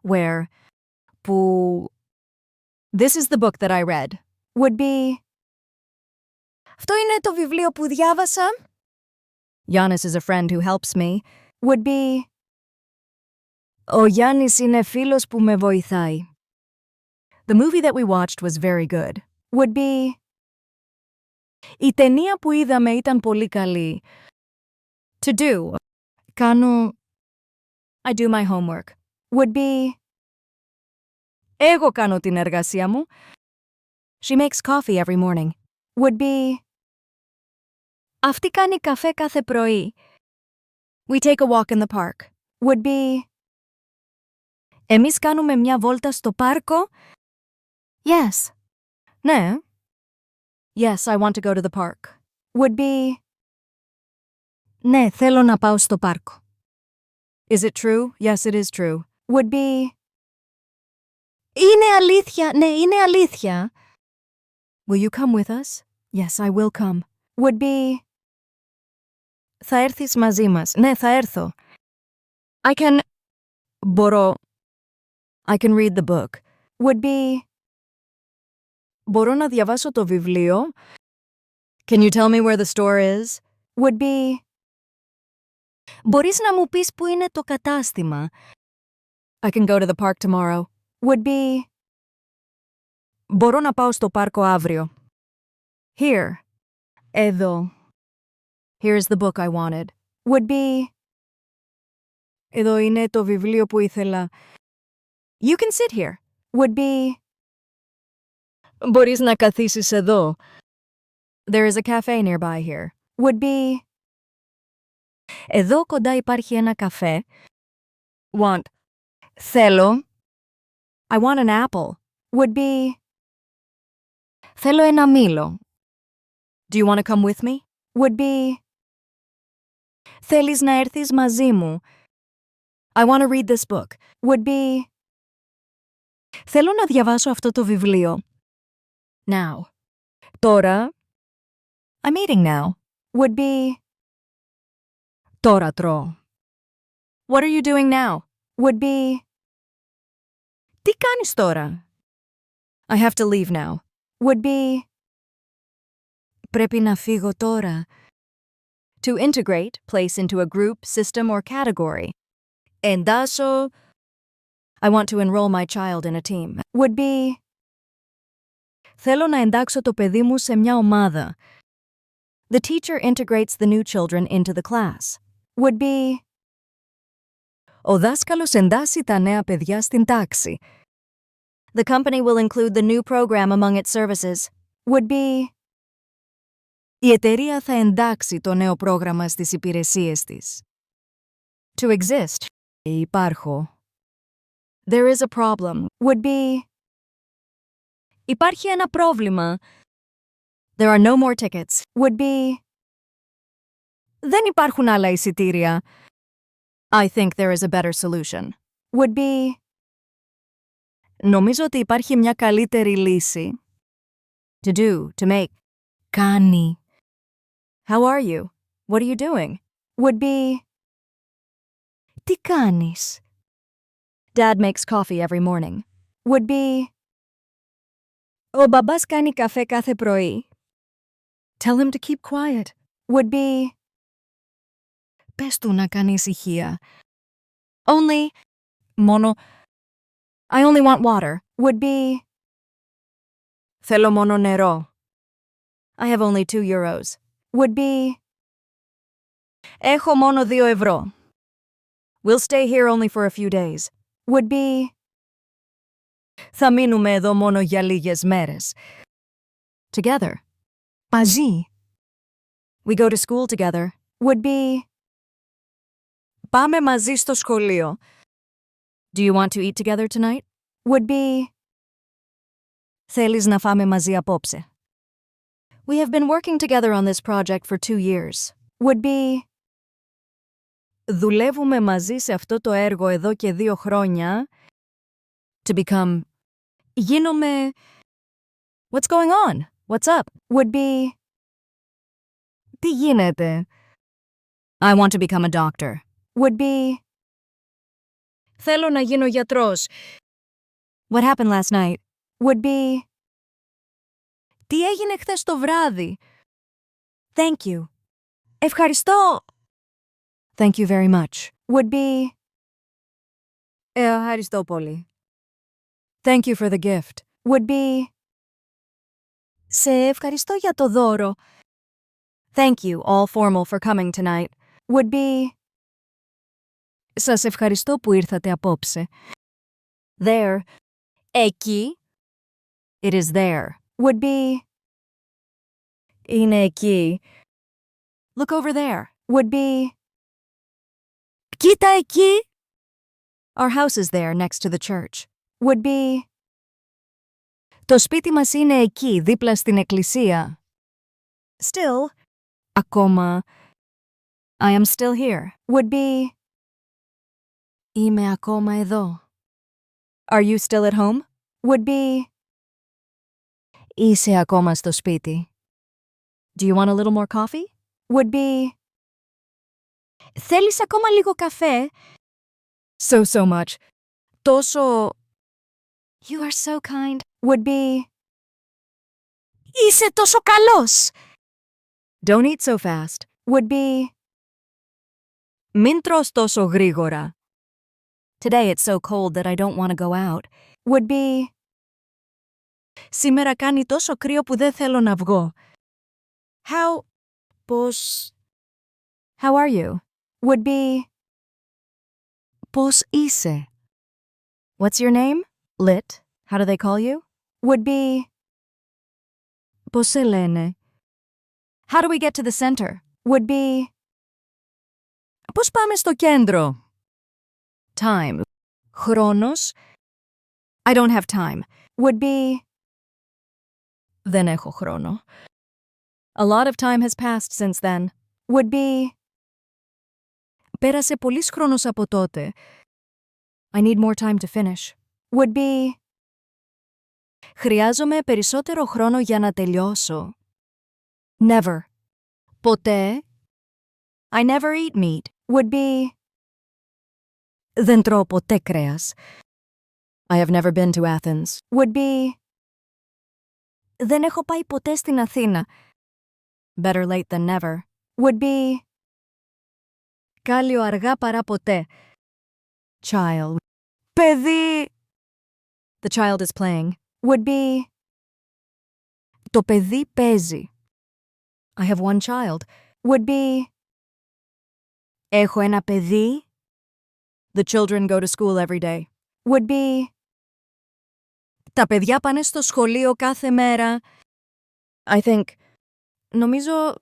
Where? Που... This is the book that I read. Would be... Αυτό είναι το βιβλίο που διάβασα. Giannis is a friend who helps me. Would be... Ο Γιάννης είναι φίλος που με βοηθάει. The movie that we watched was very good. Would be... Η ταινία που είδαμε ήταν πολύ καλή. To do. Κάνω... I do my homework. Would be... Εγώ κάνω την εργασία μου. She makes coffee every morning. Would be... Αυτή κάνει καφέ κάθε πρωί. We take a walk in the park. Would be... Εμείς κάνουμε μια βόλτα στο πάρκο. Yes. Ναι. Yes, I want to go to the park. Would be... Ναι, θέλω να πάω στο πάρκο. Is it true? Yes, it is true. Would be... Είναι αλήθεια. Ναι, είναι αλήθεια. Will you come with us? Yes, I will come. Would be... Θα έρθεις μαζί μας. Ναι, θα έρθω. I can... Μπορώ... I can read the book. Would be... Μπορώ να διαβάσω το βιβλίο. Can you tell me where the store is? Would be... Μπορείς να μου πεις που είναι το κατάστημα. I can go to the park tomorrow. Would be... Μπορώ να πάω στο πάρκο αύριο. Here. Εδώ. Here's the book I wanted. Would be... Εδώ είναι το βιβλίο που ήθελα. You can sit here. Would be... Μπορείς να καθίσεις εδώ. There is a cafe nearby here. Would be... Εδώ κοντά υπάρχει ένα καφέ. Want. Θέλω. I want an apple. Would be... Θέλω ένα μήλο. Do you want to come with me? Would be... Θέλεις να έρθεις μαζί μου. I want to read this book. Would be... Θέλω να διαβάσω αυτό το βιβλίο. Now. Τώρα. I'm eating now. Would be... Τώρα τρώω. What are you doing now? Would be... Τι κάνεις τώρα? I have to leave now. Would be... Πρέπει να φύγω τώρα. To integrate, place into a group, system or category. Εντάσσω. I want to enroll my child in a team. Would be... Θέλω να εντάξω το παιδί μου σε μια ομάδα. The teacher integrates the new children into the class. Would be... Ο δάσκαλος εντάσσει τα νέα παιδιά στην τάξη. The company will include the new program among its services. Would be... Η εταιρεία θα εντάξει το νέο πρόγραμμα στις υπηρεσίες της. To exist. Υπάρχω. There is a problem. Would be... Υπάρχει ένα πρόβλημα. There are no more tickets. Would be... Δεν υπάρχουν άλλα εισιτήρια. I think there is a better solution. Would be... Νομίζω ότι υπάρχει μια καλύτερη λύση. To do, to make. Κάνει. How are you? What are you doing? Would be... Τι κάνεις? Dad makes coffee every morning. Would be... Ο μπαμπάς κάνει καφέ κάθε πρωί. Tell him to keep quiet. Would be... Πες του να κάνει ησυχία. Only. Μόνο. I only want water. Would be... Θέλω μόνο νερό. I have only 2 euros. Would be... Έχω μόνο 2 ευρώ. We'll stay here only for a few days. Would be... Θα μείνουμε εδώ μόνο για λίγες μέρες. Together. Μαζί. We go to school together. Would be... Πάμε μαζί στο σχολείο. Do you want to eat together tonight? Would be... Θέλεις να φάμε μαζί απόψε. We have been working together on this project for 2 years. Would be... Δουλεύουμε μαζί σε αυτό το έργο εδώ και 2 χρόνια. To become... Γίνομαι... What's going on? What's up? Would be... Τι γίνεται? I want to become a doctor. Would be... Θέλω να γίνω γιατρός. What happened last night? Would be. Τι έγινε χθες το βράδυ? Thank you. Ευχαριστώ. Thank you very much. Would be. Ευχαριστώ πολύ. Thank you for the gift. Would be. Σε ευχαριστώ για το δώρο. Thank you, all formal, for coming tonight. Would be. Σας ευχαριστώ που ήρθατε απόψε. There. Εκεί. It is there. Would be. Είναι εκεί. Look over there. Would be. Κοίτα εκεί. Our house is there, next to the church. Would be. Το σπίτι μας είναι εκεί, δίπλα στην εκκλησία. Still. Ακόμα. I am still here. Would be. Είμαι ακόμα εδώ. Are you still at home? Would be. Είσαι ακόμα στο σπίτι. Do you want a little more coffee? Would be. Θέλεις ακόμα λίγο καφέ? So much. Τόσο. You are so kind. Would be. Είσαι τόσο καλός. Don't eat so fast. Would be. Μην τρως τόσο γρήγορα. Today it's so cold that I don't want to go out. Would be. Σήμερα κάνει τόσο κρύο που δεν θέλω να βγω. How. Πώς. How are you? Would be. Πώς είσαι? What's your name? Lit. How do they call you? Would be. Πώς σε λένε? How do we get to the center? Would be. Πώς πάμε στο κέντρο? Time. Χρόνος? I don't have time. Would be. Δεν έχω χρόνο. A lot of time has passed since then. Would be. Πέρασε πολύς χρόνος από τότε. I need more time to finish. Would be. Χρειάζομαι περισσότερο χρόνο για να τελειώσω. Never. Ποτέ. I never eat meat. Would be. Δεν τρώω ποτέ κρέας. I have never been to Athens. Would be. Δεν έχω πάει ποτέ στην Αθήνα. Better late than never. Would be. Κάλλιο αργά παρά ποτέ. Child. Παιδί. The child is playing. Would be. Το παιδί παίζει. I have one child. Would be. Έχω ένα παιδί. The children go to school every day. Would be. Τα παιδιά πάνε στο σχολείο κάθε μέρα. I think. Νομίζω.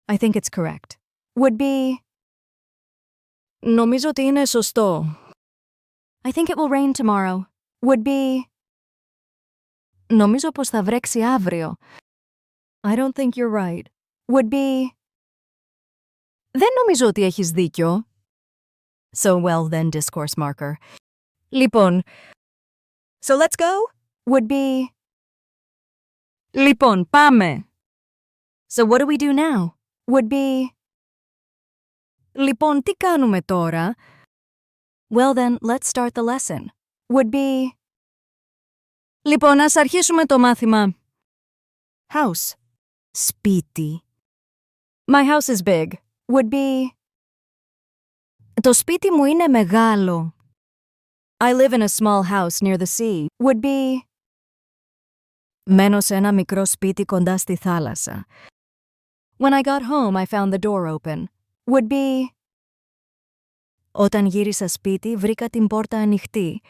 I think it's correct. Would be. Νομίζω ότι είναι σωστό. I think it will rain tomorrow. Would be. Νομίζω πως θα βρέξει αύριο. I don't think you're right. Would be. Δεν νομίζω ότι έχεις δίκιο. So well then, discourse marker. Λοιπόν. So let's go? Would be. Λοιπόν, πάμε. So what do we do now? Would be. Λοιπόν, τι κάνουμε τώρα? Well then, let's start the lesson. Would be. Λοιπόν, ας αρχίσουμε το μάθημα. House. Σπίτι. My house is big. Would be. Το σπίτι μου είναι μεγάλο. I live in a small house near the sea. Would be. Μένω σε ένα μικρό σπίτι κοντά στη θάλασσα. When I got home, I found the door open. Would be. Όταν γύρισα σπίτι, βρήκα την πόρτα ανοιχτή.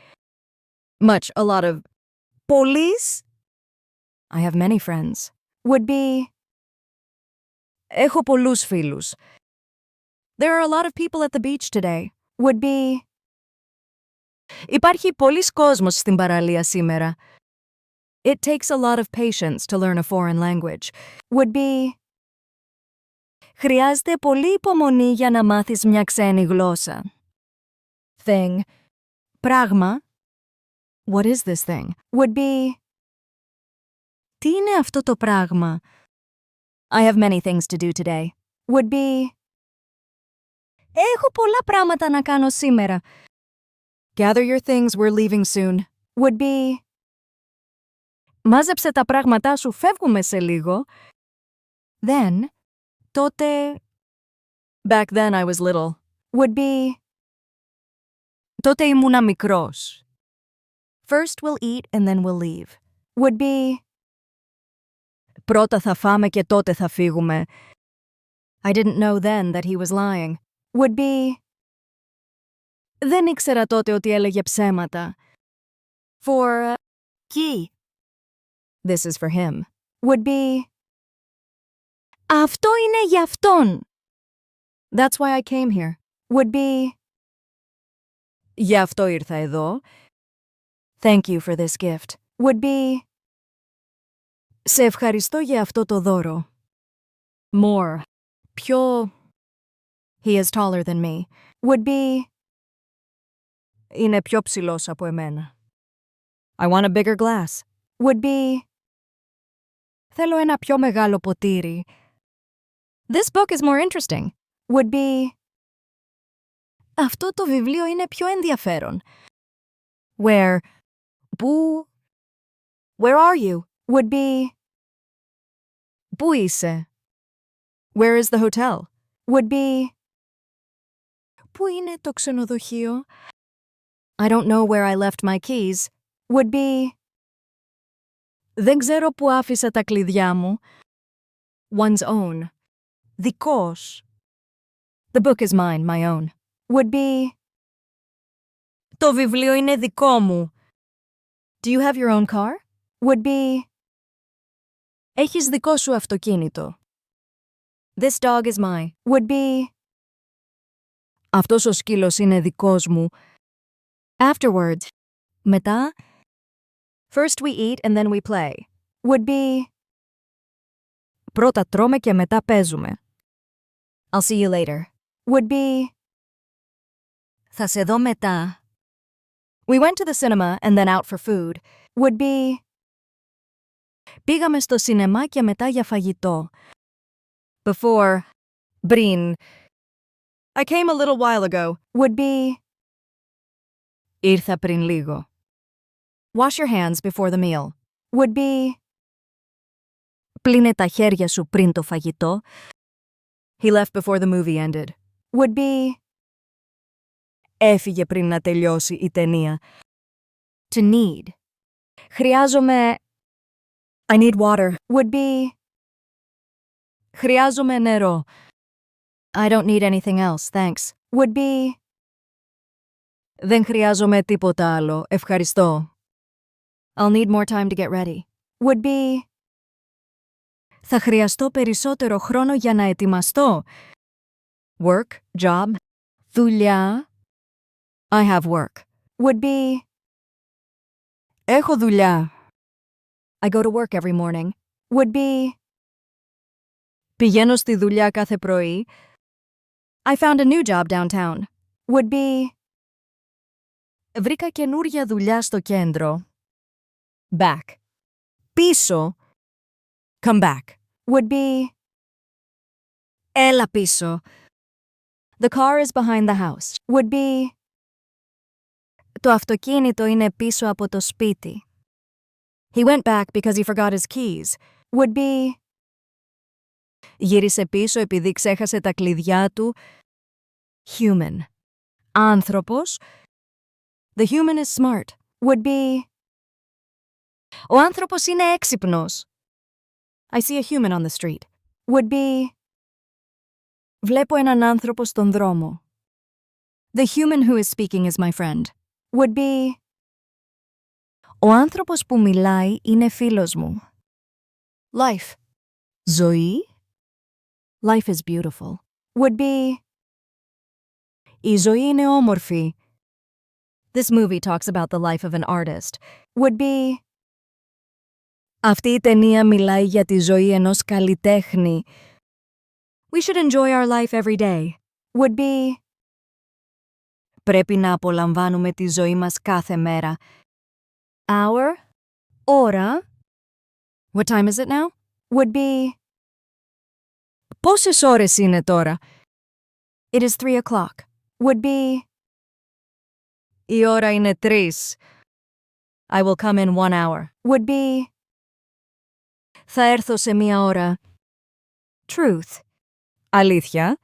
Much, a lot of. Πολλής? I have many friends. Would be. Έχω πολλούς φίλους. There are a lot of people at the beach today. Would be. Υπάρχει πολλής κόσμος στην παραλία σήμερα. It takes a lot of patience to learn a foreign language. Would be. Χρειάζεται πολλή υπομονή για να μάθεις μια ξένη γλώσσα. Thing. Πράγμα. What is this thing? Would be. Τι είναι αυτό το πράγμα? I have many things to do today. Would be. Έχω πολλά πράγματα να κάνω σήμερα. Gather your things, we're leaving soon. Would be. Μάζεψε τα πράγματά σου, φεύγουμε σε λίγο. Then, τότε... Back then I was little. Would be. Τότε ήμουνα μικρός. First we'll eat and then we'll leave. Would be. Πρώτα θα φάμε και τότε θα φύγουμε. I didn't know then that he was lying. Would be. Δεν ήξερα τότε ότι έλεγε ψέματα. For. Key. This is for him. Would be. Αυτό είναι για αυτόν. That's why I came here. Would be. Γι' αυτό ήρθα εδώ. Thank you for this gift. Would be. Σε ευχαριστώ για αυτό το δώρο. More. Πιο... He is taller than me. Would be. Είναι πιο ψηλός από εμένα. I want a bigger glass. Would be. Θέλω ένα πιο μεγάλο ποτήρι. This book is more interesting. Would be. Αυτό το βιβλίο είναι πιο ενδιαφέρον. Where? Πού? Where are you? Would be. Πού είσαι? Where is the hotel? Would be. Πού είναι το ξενοδοχείο? I don't know where I left my keys. Would be. Δεν ξέρω πού άφησα τα κλειδιά μου. One's own. Δικός. The book is mine, my own. Would be. Το βιβλίο είναι δικό μου. Do you have your own car? Would be. Έχεις δικό σου αυτοκίνητο. This dog is mine. Would be. Αυτός ο σκύλος είναι δικός μου. Afterwards. Μετά. First we eat and then we play. Would be. Πρώτα τρώμε και μετά παίζουμε. I'll see you later. Would be. Θα σε δω μετά. We went to the cinema and then out for food. Would be. Πήγαμε στο σινεμά και μετά για φαγητό. Before. Πριν. I came a little while ago. Would be. Ήρθα πριν λίγο. Wash your hands before the meal. Would be. Πλύνε τα χέρια σου πριν το φαγητό. He left before the movie ended. Would be. Έφυγε πριν να τελειώσει η ταινία. To need. Χρειάζομαι... I need water. Would be. Χρειάζομαι νερό. I don't need anything else, thanks. Would be. Δεν χρειάζομαι τίποτα άλλο, ευχαριστώ. I'll need more time to get ready. Would be. Θα χρειαστώ περισσότερο χρόνο για να ετοιμαστώ. Work, job, δουλειά. I have work. Would be. Έχω δουλειά. I go to work every morning. Would be. Πηγαίνω στη δουλειά κάθε πρωί. I found a new job downtown. Would be. Βρήκα καινούρια δουλειά στο κέντρο. Back. Πίσω. Come back. Would be. Έλα πίσω. The car is behind the house. Would be. Το αυτοκίνητο είναι πίσω από το σπίτι. He went back because he forgot his keys. Would be. Γύρισε πίσω επειδή ξέχασε τα κλειδιά του. Human. Άνθρωπος. The human is smart. Would be. Ο άνθρωπος είναι έξυπνος. I see a human on the street. Would be. Βλέπω έναν άνθρωπο στον δρόμο. The human who is speaking is my friend. Would be. Ο άνθρωπος που μιλάει είναι φίλος μου. Life. Ζωή. Life is beautiful. Would be. Η ζωή είναι όμορφη. This movie talks about the life of an artist. Would be. Αυτή η ταινία μιλάει για τη ζωή ενός καλλιτέχνη. We should enjoy our life every day. Would be. Πρέπει να απολαμβάνουμε τη ζωή μας κάθε μέρα. Hour. Ώρα. What time is it now? Would be. Πόσες ώρες είναι τώρα? It is 3 o'clock. Would be. Η ώρα είναι 3. I will come in 1 hour. Would be. Θα έρθω σε 1 ώρα. Truth. Αλήθεια.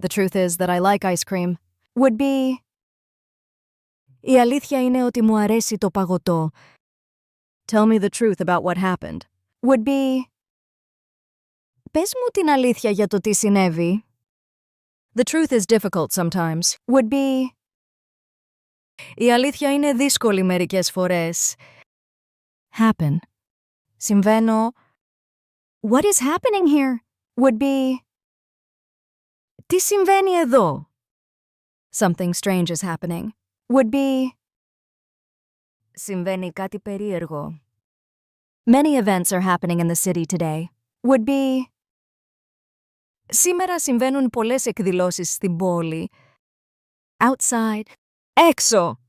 The truth is that I like ice cream. Would be. Η αλήθεια είναι ότι μου αρέσει το παγωτό. Tell me the truth about what happened. Would be. Πες μου την αλήθεια για το τι συνέβη. The truth is difficult sometimes. Would be. Η αλήθεια είναι δύσκολη μερικές φορές. Happen. Συμβαίνω. What is happening here? Would be. Τι συμβαίνει εδώ. Something strange is happening. Would be. Συμβαίνει κάτι περίεργο. Many events are happening in the city today. Would be. Σήμερα συμβαίνουν πολλές εκδηλώσεις στην πόλη. Outside. Έξω.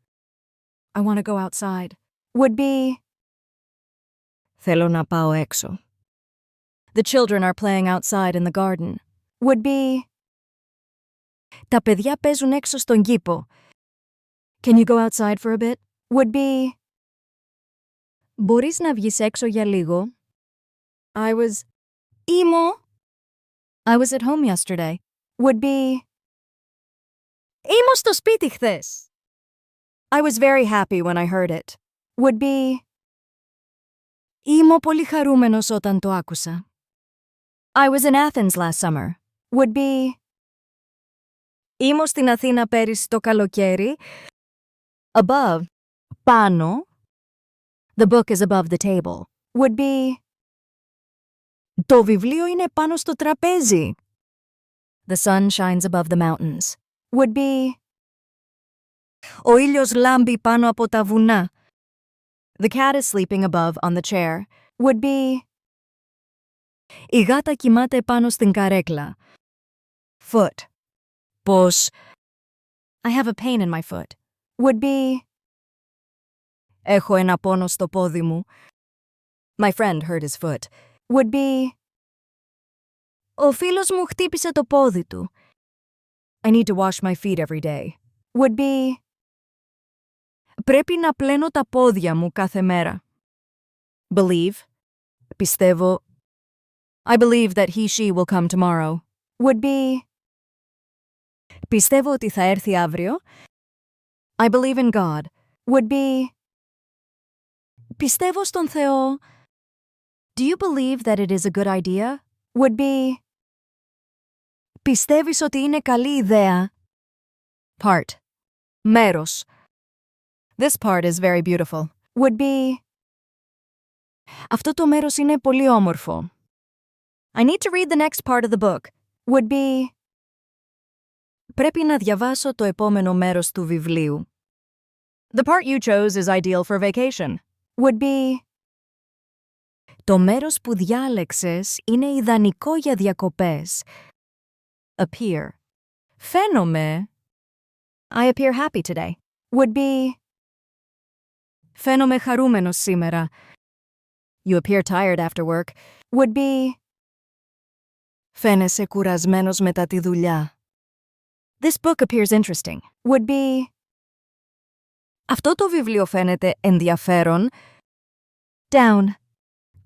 I want to go outside. Would be. Θέλω να πάω έξω. The children are playing outside in the garden. Would be. Τα παιδιά παίζουν έξω στον κήπο. Can you go outside for a bit? Would be. Μπορείς να βγεις έξω για λίγο? Ήμο. I was at home yesterday. Would be. Ήμουν στο σπίτι χθες. I was very happy when I heard it. Would be. Ήμουν πολύ χαρούμενος όταν το άκουσα. I was in Athens last summer. Would be. Ήμουν στην Αθήνα πέρυσι το καλοκαίρι. Above. Πάνω. The book is above the table. Would be. Το βιβλίο είναι πάνω στο τραπέζι. The sun shines above the mountains. Would be. Ο ήλιος λάμπει πάνω από τα βουνά. The cat is sleeping above on the chair. Would be. Η γάτα κοιμάται πάνω στην καρέκλα. Foot. Πώς. I have a pain in my foot. Would be. Έχω ένα πόνο στο πόδι μου. My friend hurt his foot. Would be. Ο φίλος μου χτύπησε το πόδι του. I need to wash my feet every day. Would be. Πρέπει να πλένω τα πόδια μου κάθε μέρα. Believe. Πιστεύω. I believe that she will come tomorrow. Would be. Πιστεύω ότι θα έρθει αύριο. I believe in God. Would be. Πιστεύω στον Θεό. Do you believe that it is a good idea? Would be. Πιστεύεις ότι είναι καλή ιδέα. Part. Μέρος. This part is very beautiful. Would be. Αυτό το μέρος είναι πολύ όμορφο. I need to read the next part of the book. Would be. Πρέπει να διαβάσω το επόμενο μέρος του βιβλίου. The part you chose is ideal for vacation. Would be. Το μέρος που διάλεξες είναι ιδανικό για διακοπές. Appear. Φαίνομαι. I appear happy today. Would be. Φαίνομαι χαρούμενος σήμερα. You appear tired after work. Would be. Φαίνεσαι κουρασμένος μετά τη δουλειά. This book appears interesting. Would be. Αυτό το βιβλίο φαίνεται ενδιαφέρον. Down.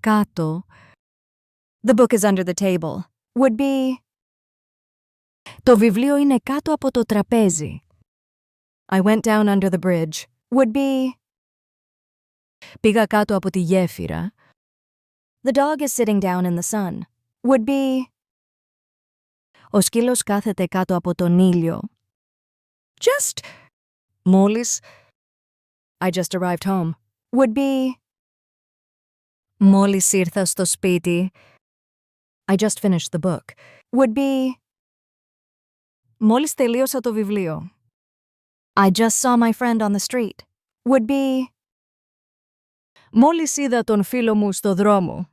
Κάτω. The book is under the table. Would be. Το βιβλίο είναι κάτω από το τραπέζι. I went down under the bridge. Would be. Πήγα κάτω από τη γέφυρα. The dog is sitting down in the sun. Would be. Ο σκύλος κάθεται κάτω από τον ήλιο. Just. Μόλις. I just arrived home. Would be. Μόλις ήρθα στο σπίτι. I just finished the book. Would be. Μόλις τελείωσα το βιβλίο. I just saw my friend on the street. Would be. Μόλις είδα τον φίλο μου στο δρόμο.